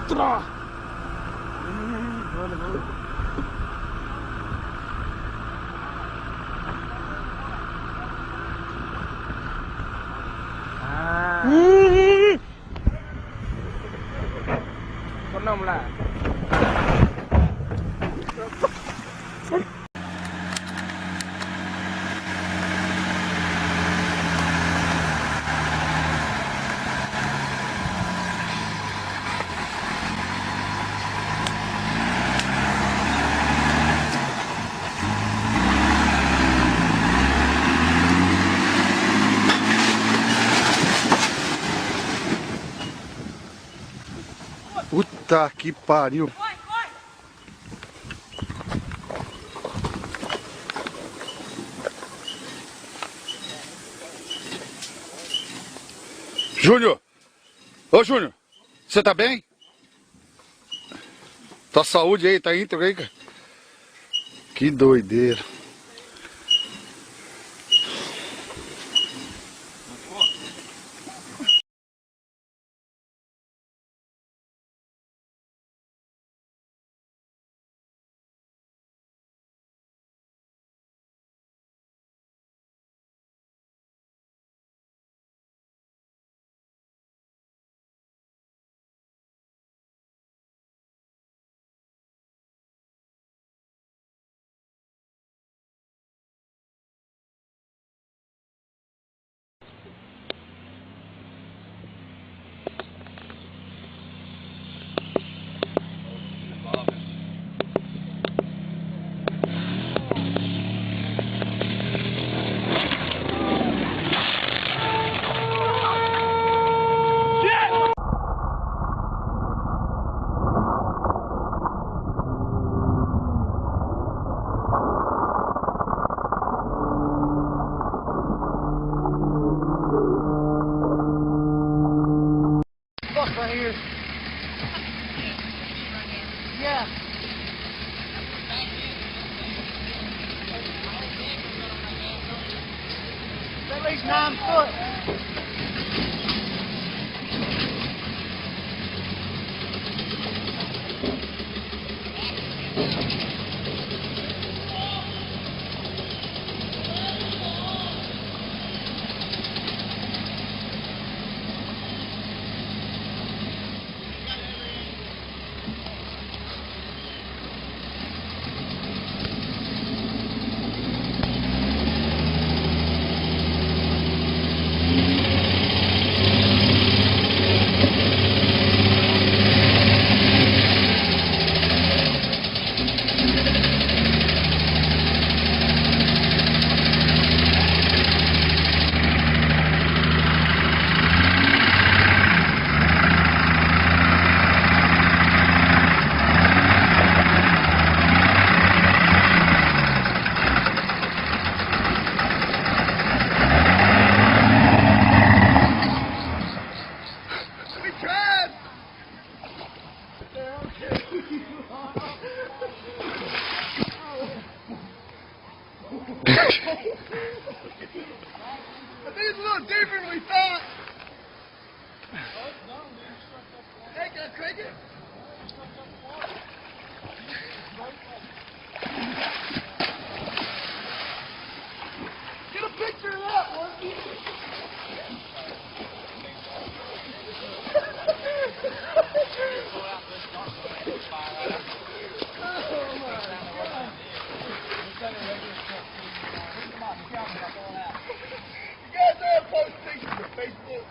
Outra! Con nồng là Puta que pariu. Júnior! Ô Júnior, você tá bem? Tua saúde aí, tá íntegra aí, cara? Que doideira. right here. Yeah. At least 9 foot. I think it's a little deeper than we thought. Hey, can I crank it? Get a picture of that one. You guys have post pictures for Facebook.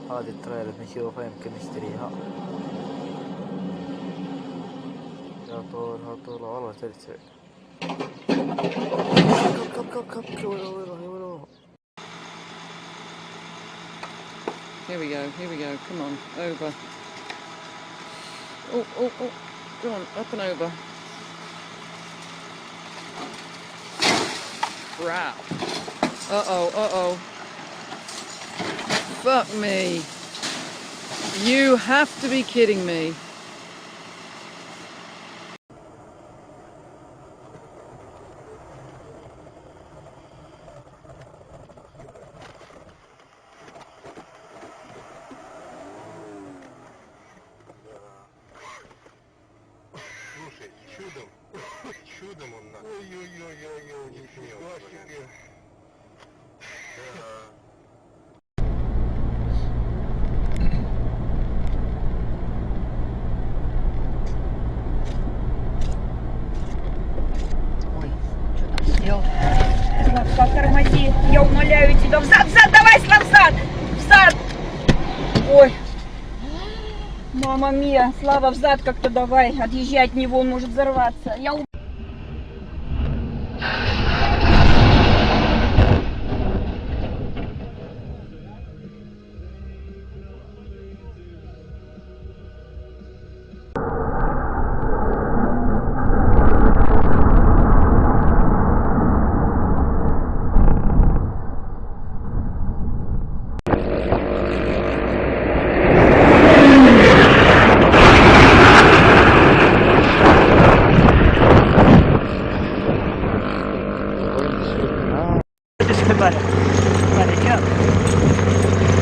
هذه التريلة بنشوفها يمكن نشتريها. يا طولها طولها والله تلسع. كب وين. Here we go, come on, over. Oh, go on, up and over. Crap. Uh-oh. Fuck me. You have to be kidding me. Ой. Мама мия, Слава, взад как-то давай. Отъезжай от него, он может взорваться.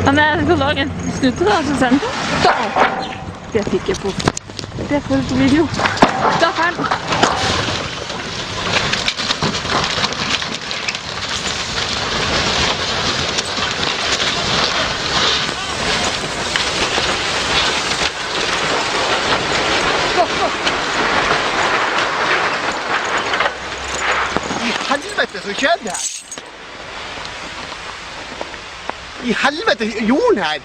Han er på lagen. Snudde da, så sen. Det fikk jeg på. Det får du på video. Da fant. I helvete så skjedde her? I helvete, jorden her!